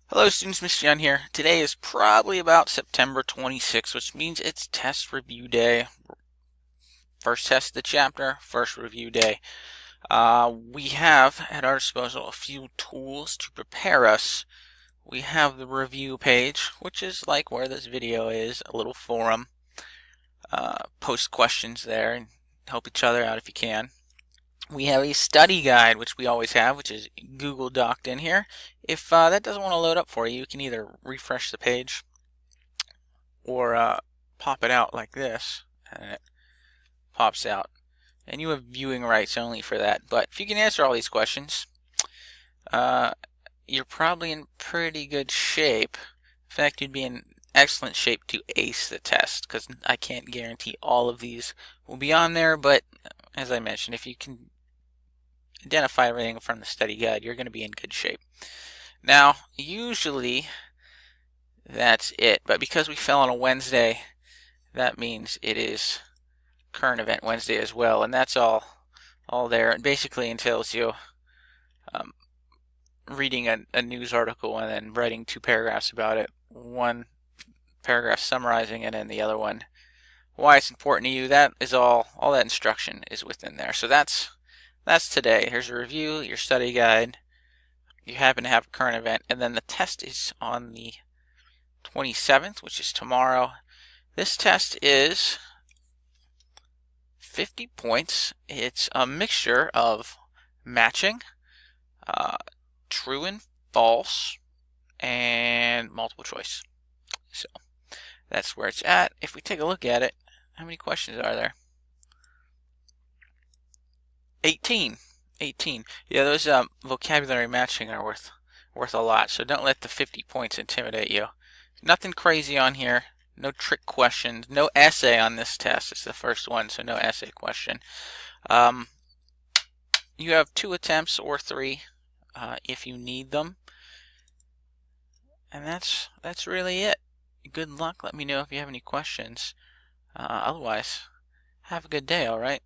Hello students, Mr. Young here. Today is probably about September 26th, which means it's test review day. First test of the chapter, first review day. We have at our disposal a few tools to prepare us. We have the review page, which is like where this video is, a little forum. Post questions there and help each other out if you can. We have a study guide, which we always have, which is Google Doc'd in here. If that doesn't want to load up for you, you can either refresh the page or pop it out like this, and it pops out. And you have viewing rights only for that. But if you can answer all these questions, you're probably in pretty good shape. In fact, you'd be in excellent shape to ace the test, because I can't guarantee all of these will be on there, but as I mentioned, if you can identify everything from the study guide, you're going to be in good shape. Now, usually that's it, but because we fell on a Wednesday, that means it is current event Wednesday as well, and that's all there. It basically entails you reading a news article and then writing 2 paragraphs about it. One paragraph summarizing it, and the other one why it's important to you. That is all that instruction is within there. So that's today. Here's a review, your study guide. You happen to have a current event, and then the test is on the 27th, which is tomorrow. This test is 50 points. It's a mixture of matching, true and false, and multiple choice. So that's where it's at. If we take a look at it, how many questions are there? 18. 18. Yeah, those vocabulary matching are worth a lot. So don't let the 50 points intimidate you. Nothing crazy on here. No trick questions. No essay on this test. It's the first one, so no essay question. You have 2 attempts or 3 if you need them. And that's really it. Good luck. Let me know if you have any questions. Otherwise, have a good day, alright?